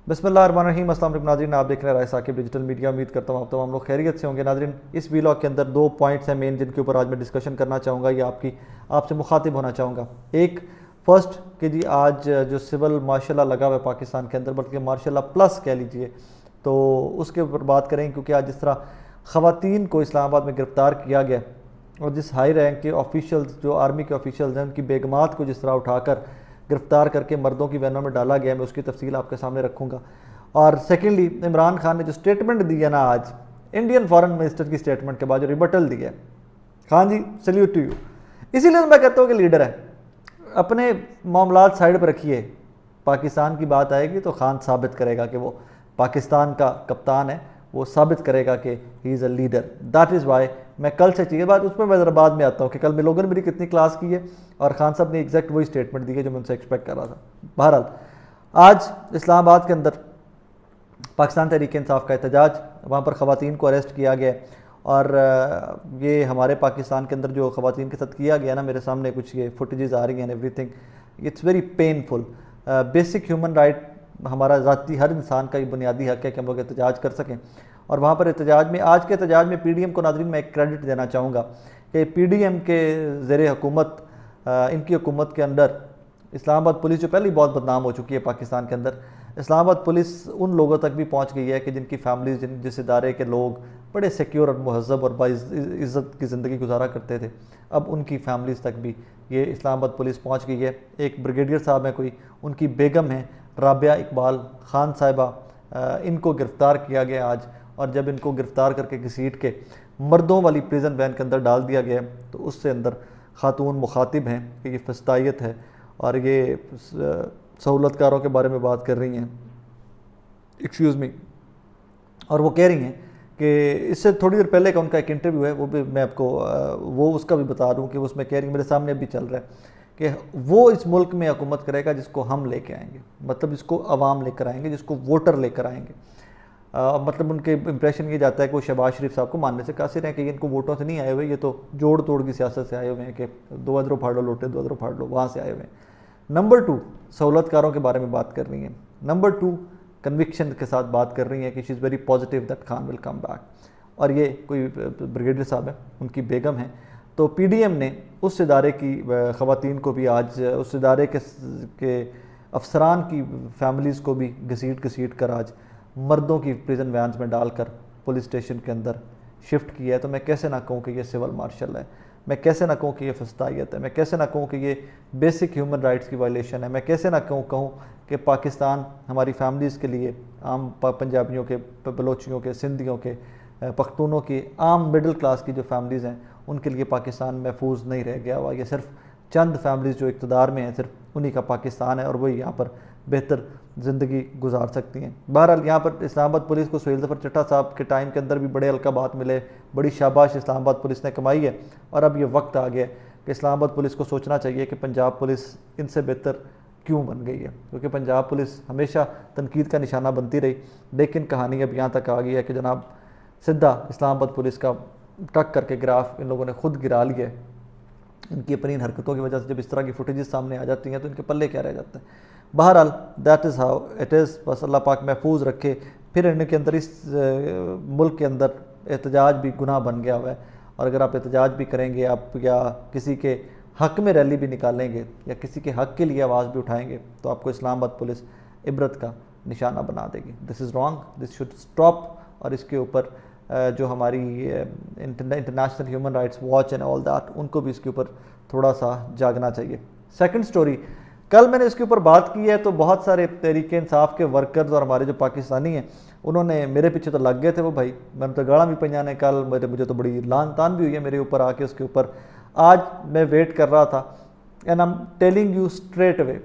بسم اللہ الرحمن الرحیم۔ السلام علیکم ناظرین، آپ دیکھ رہے ہیں رائے ثاقب ڈیجیٹل میڈیا۔ امید کرتا ہوں آپ تمام لوگ خیریت سے ہوں گے۔ ناظرین، اس ویلاگ کے اندر 2 پوائنٹس ہیں مین، جن کے اوپر آج میں ڈسکشن کرنا چاہوں گا یا آپ سے مخاطب ہونا چاہوں گا۔ ایک فرسٹ کہ جی آج جو سول مارشل لا لگا ہوا ہے پاکستان کے اندر، بلکہ مارشل لا پلس کہہ لیجئے، تو اس کے اوپر بات کریں، کیونکہ آج جس طرح خواتین کو اسلام آباد میں گرفتار کیا گیا اور جس ہائی رینک کے آفیشلز جو آرمی کے آفیشلز ہیں ان کی بیگمات کو جس طرح اٹھا کر گرفتار کر کے مردوں کی وینوں میں ڈالا گیا، میں اس کی تفصیل آپ کے سامنے رکھوں گا۔ اور سیکنڈلی، عمران خان نے جو سٹیٹمنٹ دی ہے نا آج انڈین فارن منسٹر کی سٹیٹمنٹ کے بعد جو ریبٹل دی ہے، خان جی سلیوٹ ٹو یو۔ اسی لیے میں کہتا ہوں کہ لیڈر ہے، اپنے معاملات سائڈ پہ رکھیے، پاکستان کی بات آئے گی تو خان ثابت کرے گا کہ وہ پاکستان کا کپتان ہے، وہ ثابت کرے گا کہ he is a leader. That is why میں کل سے چاہیے بات، اس میں ذرا بعد میں آتا ہوں کہ کل میں لوگوں نے میری کتنی کلاس کی ہے اور خان صاحب نے ایگزیکٹ وہی سٹیٹمنٹ دی ہے جو میں ان سے ایکسپیکٹ کر رہا تھا۔ بہرحال آج اسلام آباد کے اندر پاکستان تحریک انصاف کا احتجاج، وہاں پر خواتین کو اریسٹ کیا گیا، اور یہ ہمارے پاکستان کے اندر جو خواتین کے ساتھ کیا گیا نا، میرے سامنے کچھ یہ فوٹیجز آ رہی ہیں، everything it's very painful. Basic human right ہمارا ذاتی ہر انسان کا یہ بنیادی حق ہے کہ ہم لوگ احتجاج کر سکیں، اور وہاں پر احتجاج میں آج کے احتجاج میں پی ڈی ایم کو ناظرین میں ایک کریڈٹ دینا چاہوں گا کہ پی ڈی ایم کے زیر حکومت، ان کی حکومت کے اندر اسلام آباد پولیس جو پہلے ہی بہت بدنام ہو چکی ہے پاکستان کے اندر، اسلام آباد پولیس ان لوگوں تک بھی پہنچ گئی ہے کہ جن کی فیملیز، جس ادارے کے لوگ بڑے سیکیور اور مہذب اور باعزت کی زندگی گزارا کرتے تھے، اب ان کی فیملیز تک بھی یہ اسلام آباد پولیس پہنچ گئی ہے۔ ایک بریگیڈیئر صاحب ہیں کوئی، ان کی بیگم ہیں رابعہ اقبال خان صاحبہ، ان کو گرفتار کیا گیا آج، اور جب ان کو گرفتار کر کے گھسیٹ کے مردوں والی پریزن وین کے اندر ڈال دیا گیا تو اس سے اندر خاتون مخاطب ہیں کہ یہ فسطائیت ہے اور یہ سہولت کاروں کے بارے میں بات کر رہی ہیں، ایکسکیوز می، اور وہ کہہ رہی ہیں کہ اس سے تھوڑی دیر پہلے کا ان کا ایک انٹرویو ہے، وہ بھی میں آپ کو وہ اس کا بھی بتا دوں کہ اس میں کہہ رہی ہیں، میرے سامنے ابھی چل رہا ہے کہ وہ اس ملک میں حکومت کرے گا جس کو ہم لے کے آئیں گے، مطلب جس کو عوام لے کر آئیں گے، جس کو ووٹر لے کر آئیں گے۔ مطلب ان کے امپریشن یہ جاتا ہے کہ وہ شہباز شریف صاحب کو ماننے سے قاصر ہیں کہ ان کو ووٹوں سے نہیں آئے ہوئے، یہ تو جوڑ توڑ کی سیاست سے آئے ہوئے ہیں کہ دو ادھروں پھاڑ لو لوٹے، دو ادھروں پھاڑ لو، وہاں سے آئے ہوئے ہیں۔ نمبر 2، سہولت کاروں کے بارے میں بات کر رہی ہیں۔ نمبر 2، کنوکشن کے ساتھ بات کر رہی ہیں کہ she is very positive that Khan will come back, اور یہ کوئی بریگیڈیئر صاحب ہے، ان کی بیگم ہیں۔ تو پی ڈی ایم نے اس ادارے کی خواتین کو بھی آج، اس ادارے کے افسران کی فیملیز کو بھی گھسیٹ کر آج مردوں کی پریزن وینز میں ڈال کر پولیس اسٹیشن کے اندر شفٹ کیا ہے۔ تو میں کیسے نہ کہوں کہ یہ سول مارشل ہے، میں کیسے نہ کہوں کہ یہ فسطائیت ہے، میں کیسے نہ کہوں کہ یہ بیسک ہیومن رائٹس کی وائلیشن ہے، میں کیسے نہ کہوں کہ پاکستان ہماری فیملیز کے لیے، عام پنجابیوں کے، بلوچیوں کے، سندھیوں کے، پختونوں کی، عام مڈل کلاس کی جو فیملیز ہیں ان کے لیے پاکستان محفوظ نہیں رہ گیا ہوا۔ یہ صرف چند فیملیز جو اقتدار میں ہیں، صرف انہی کا پاکستان ہے، اور وہی یہاں پر بہتر زندگی گزار سکتی ہیں۔ بہرحال یہاں پر اسلام آباد پولیس کو سہیل ظفر چٹھا صاحب کے ٹائم کے اندر بھی بڑے القابات ملے، بڑی شاباش اسلام آباد پولیس نے کمائی ہے، اور اب یہ وقت آ گیا کہ اسلام آباد پولیس کو سوچنا چاہیے کہ پنجاب پولیس ان سے بہتر کیوں بن گئی ہے، کیونکہ پنجاب پولیس ہمیشہ تنقید کا نشانہ بنتی رہی، لیکن کہانی اب یہاں تک آ گئی ہے کہ جناب سدھا اسلام آباد پولیس کا ٹک کر کے گراف ان لوگوں نے خود گرا لیا ہے۔ ان کی اپنی حرکتوں کی وجہ سے جب اس طرح کی فوٹیجز سامنے آ جاتی ہیں تو ان کے پلے کیا رہ جاتا ہے۔ بہرحال that is how it is, بس اللہ پاک محفوظ رکھے۔ پھر ان کے اندر، اس ملک کے اندر احتجاج بھی گناہ بن گیا ہوا ہے، اور اگر آپ احتجاج بھی کریں گے، آپ یا کسی کے حق میں ریلی بھی نکالیں گے یا کسی کے حق کے لیے آواز بھی اٹھائیں گے تو آپ کو اسلام آباد پولیس عبرت کا نشانہ بنا دے گی۔ This is wrong, this should stop, اور اس کے اوپر جو ہماری international human rights watch and all that, ان کو بھی اس کے اوپر تھوڑا سا جاگنا چاہیے۔ سیکنڈ سٹوری، کل میں نے اس کے اوپر بات کی ہے تو بہت سارے تحریک انصاف کے ورکرز اور ہمارے جو پاکستانی ہیں انہوں نے میرے پیچھے تو لگ گئے تھے، وہ بھائی میں نے تو گاڑا بھی پہنچا نے کل، مجھے تو بڑی لان تان بھی ہوئی ہے میرے اوپر آ کے اس کے اوپر۔ آج میں ویٹ کر رہا تھا، and I am telling you straight away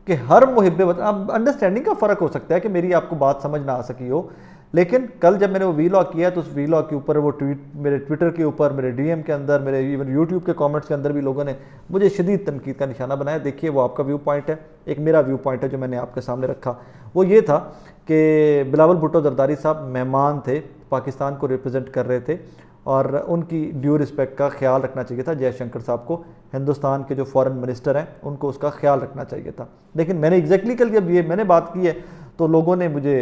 کہ ہر محب وطن، اب انڈرسٹینڈنگ کا فرق ہو سکتا ہے کہ میری آپ کو بات سمجھ نہ آ سکی ہو، لیکن کل جب میں نے وہ وی لاگ کیا تو اس وی لاگ کے اوپر وہ ٹویٹ، میرے ٹویٹر کے اوپر، میرے ڈی ایم کے اندر، میرے ایون یوٹیوب کے کامنٹس کے اندر بھی لوگوں نے مجھے شدید تنقید کا نشانہ بنایا۔ دیکھیے وہ آپ کا ویو پوائنٹ ہے، ایک میرا ویو پوائنٹ ہے جو میں نے آپ کے سامنے رکھا۔ وہ یہ تھا کہ بلاول بھٹو زرداری صاحب مہمان تھے، پاکستان کو ریپرزینٹ کر رہے تھے، اور ان کی ڈیو رسپیکٹ کا خیال رکھنا چاہیے تھا جے شنکر صاحب کو، ہندوستان کے جو فارن منسٹر ہیں ان کو اس کا خیال رکھنا چاہیے تھا۔ لیکن میں نے ایگزیکٹلی کل جب یہ میں نے بات کی ہے تو لوگوں نے مجھے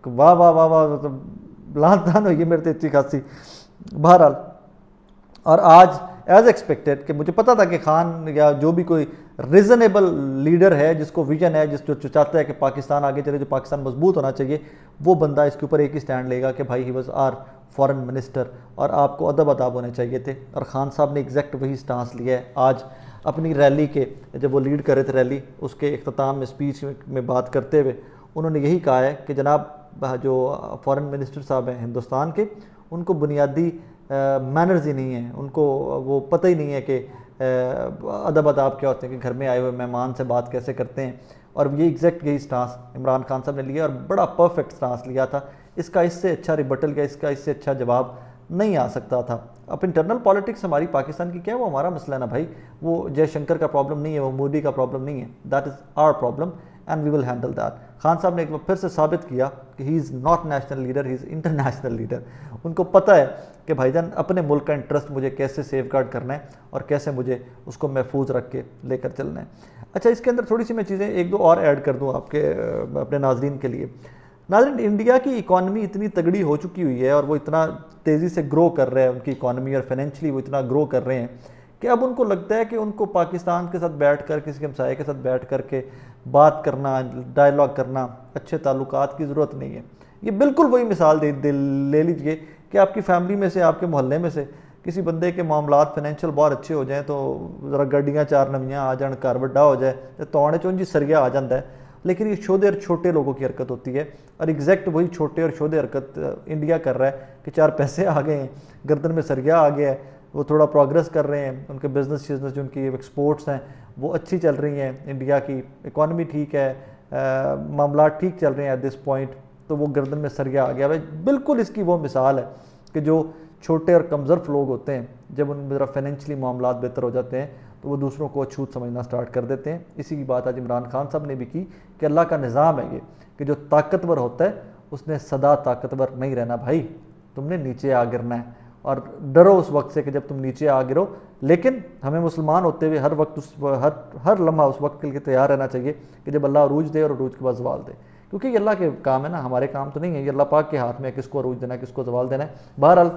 واہ واہ واہ واہ مطلب لان تان ہوئی ہے میرے تو اچھی خاصی. بہرحال اور آج ایز ایکسپیکٹڈ کہ مجھے پتا تھا کہ خان یا جو بھی کوئی ریزنیبل لیڈر ہے جس کو ویژن ہے، جو چاہتا ہے کہ پاکستان آگے چلے، جو پاکستان مضبوط ہونا چاہیے، وہ بندہ اس کے اوپر ایک ہی سٹینڈ لے گا کہ بھائی he was our foreign minister اور آپ کو ادب اداب ہونے چاہیے تھے. اور خان صاحب نے ایگزیکٹ وہی سٹانس لیا ہے. آج اپنی ریلی کے جب وہ لیڈ کر رہے تھے ریلی، اس کے اختتام میں اسپیچ میں بات کرتے ہوئے انہوں نے یہی کہا ہے کہ جناب جو فارن منسٹر صاحب ہیں ہندوستان کے، ان کو بنیادی مینرز ہی نہیں ہیں، ان کو وہ پتہ ہی نہیں ہے کہ ادب اداب کیا ہوتے ہیں، کہ گھر میں آئے ہوئے مہمان سے بات کیسے کرتے ہیں. اور یہ ایگزیکٹ یہی سٹانس عمران خان صاحب نے لیا اور بڑا پرفیکٹ سٹانس لیا تھا. اس کا اس سے اچھا ریبٹل یا اس کا اس سے اچھا جواب نہیں آ سکتا تھا. اب انٹرنل پالیٹکس ہماری پاکستان کی کیا ہے، وہ ہمارا مسئلہ ہے نا بھائی. وہ جے شنکر کا پرابلم نہیں ہے، وہ مودی کا پرابلم نہیں ہے. That is our problem and we will handle that. Khan صاحب نے ایک بار پھر سے ثابت کیا کہ he is not national leader, he is international leader. ان کو پتہ ہے کہ بھائی جان اپنے ملک کا انٹرسٹ مجھے کیسے سیف گارڈ کرنا ہے اور کیسے مجھے اس کو محفوظ رکھ کے لے کر چلنا ہے. اچھا، اس کے اندر تھوڑی سی میں چیزیں ایک دو اور ایڈ کر دوں آپ کے اپنے ناظرین کے لیے. ناظرین، انڈیا کی اکانومی اتنی تگڑی ہو چکی ہوئی ہے اور وہ اتنا تیزی سے گرو کر رہے ہیں، ان کی اکانومی اور فائنینشلی وہ اتنا گرو کر رہے ہیں کہ اب ان کو لگتا ہے کہ ان کو پاکستان کے ساتھ بیٹھ کر، کسی ہمسائے کے ساتھ بیٹھ کر کے بات کرنا، ڈائلاگ کرنا، اچھے تعلقات کی ضرورت نہیں ہے. یہ بالکل وہی مثال لے لیجئے کہ آپ کی فیملی میں سے، آپ کے محلے میں سے کسی بندے کے معاملات فائنینشیل بہت اچھے ہو جائیں تو ذرا گڈیاں چار نویاں آ جان، گھر بڑا ہو جائے تو توڑنے چونجی سریا آ جاتا ہے. لیکن یہ شودے اور چھوٹے لوگوں کی حرکت ہوتی ہے اور ایگزیکٹ وہی چھوٹے اور شودے حرکت انڈیا کر رہا ہے کہ چار پیسے آ گئے ہیں، گردن میں سریا آ گیا ہے، وہ تھوڑا پروگرس کر رہے ہیں، ان کے بزنس جو ان کی ایکسپورٹس ہیں وہ اچھی چل رہی ہیں، انڈیا کی اکانومی ٹھیک ہے، معاملات ٹھیک چل رہے ہیں ایٹ دس پوائنٹ، تو وہ گردن میں سریا آ گیا. بالکل اس کی وہ مثال ہے کہ جو چھوٹے اور کمزرف لوگ ہوتے ہیں جب ان میں ذرا فائنینشلی معاملات بہتر ہو جاتے ہیں تو وہ دوسروں کو اچھوت سمجھنا سٹارٹ کر دیتے ہیں. اسی کی بات آج عمران خان صاحب نے بھی کی کہ اللہ کا نظام ہے یہ کہ جو طاقتور ہوتا ہے اس نے سدا طاقتور نہیں رہنا بھائی، تم نے نیچے آ گرنا ہے. اور ڈرو اس وقت سے کہ جب تم نیچے آ گرو، لیکن ہمیں مسلمان ہوتے ہوئے ہر وقت ہر لمحہ اس وقت کے لیے تیار رہنا چاہیے کہ جب اللہ عروج دے اور عروج کے بعد زوال دے، کیونکہ یہ اللہ کے کام ہے نا، ہمارے کام تو نہیں ہے. یہ اللہ پاک کے ہاتھ میں ہے کس کو عروج دینا ہے، کس کو زوال دینا ہے. بہرحال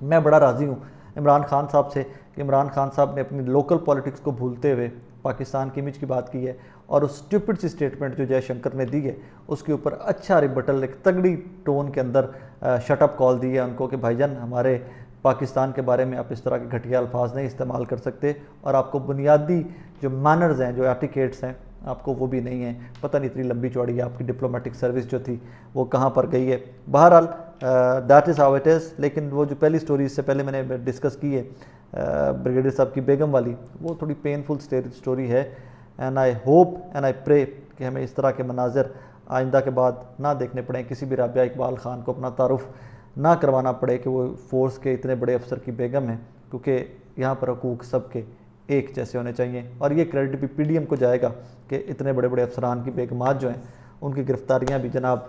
میں بڑا راضی ہوں عمران خان صاحب سے کہ عمران خان صاحب نے اپنی لوکل پالیٹکس کو بھولتے ہوئے پاکستان کی امیج کی بات کی ہے اور اس اسٹوپڈ سی اسٹیٹمنٹ جو جے شنکر نے دی ہے اس کے اوپر اچھا ریبٹل، ایک تگڑی ٹون کے اندر شٹ اپ کال دی ہے ان کو کہ بھائی جان ہمارے پاکستان کے بارے میں آپ اس طرح کے گھٹیا الفاظ نہیں استعمال کر سکتے اور آپ کو بنیادی جو مینرز ہیں، جو ایٹیکیٹس ہیں، آپ کو وہ بھی نہیں ہیں. پتہ نہیں اتنی لمبی چوڑی ہے آپ کی ڈپلومیٹک سروس جو تھی وہ کہاں پر گئی ہے. بہرحال that is how it is. لیکن وہ جو پہلی سٹوری اس سے پہلے میں نے ڈسکس کی ہے بریگیڈیئر صاحب کی بیگم والی، وہ تھوڑی پینفل سٹوری ہے. And I hope and I پرے کہ ہمیں اس طرح کے مناظر آئندہ کے بعد نہ دیکھنے پڑیں، کسی بھی رابعہ اقبال خان کو اپنا تعارف نہ کروانا پڑے کہ وہ فورس کے اتنے بڑے افسر کی بیگم ہیں، کیونکہ یہاں پر حقوق سب کے ایک جیسے ہونے چاہیے. اور یہ کریڈٹ بھی پی ڈی ایم کو جائے گا کہ اتنے بڑے بڑے افسران کی بیگمات جو ہیں ان کی گرفتاریاں بھی جناب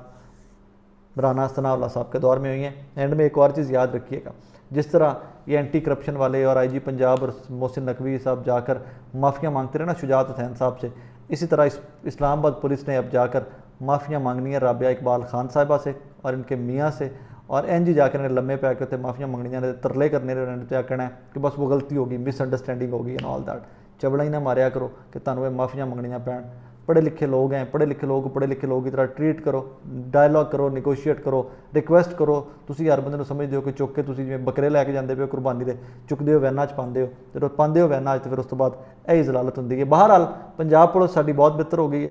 رانا ثناء اللہ صاحب کے دور میں ہوئی ہیں. اینڈ میں ایک اور چیز یاد رکھیے گا، جس طرح یہ اینٹی کرپشن والے اور آئی جی پنجاب اور محسن نقوی صاحب جا کر معافیاں مانگتے رہے نا شجاعت حسین صاحب سے، اسی طرح اسلام آباد پولیس نے اب جا کر معافیاں مانگنی ہے رابعہ اقبال خان صاحبہ سے اور ان کے میاں سے، اور این جی جا کے لمے پہ آ کے معافیاں منگنیاں نے ترلے کرنے رہنے کیا کہنا ہے کہ بس وہ غلطی ہوگی، مس انڈرسٹینڈنگ ہوگی اینڈ آل دیٹ. چبڑا ہی نہ ماریا کرو کہ تانوں معافیاں منگنیاں پین. پڑھے لکھے لوگ ہیں، پڑھے لکھے لوگ کی طرح ٹریٹ کرو، ڈائلاگ کرو، نیگوشیٹ کرو، ریکویسٹ کرو. تسی ہر بندے سمجھتے ہو کہ چک کے تسی جویں بکرے لے کے جاندے پے قربانی دے، چکتے ہو ویناں چ پاندے ہو، جب پاندے ہو ویناں تو پھر اس تو بعد یہ ضلالت ہوندی ہے. بہرحال پنجاب پولیس ساری بہت بہتر ہو گئی ہے.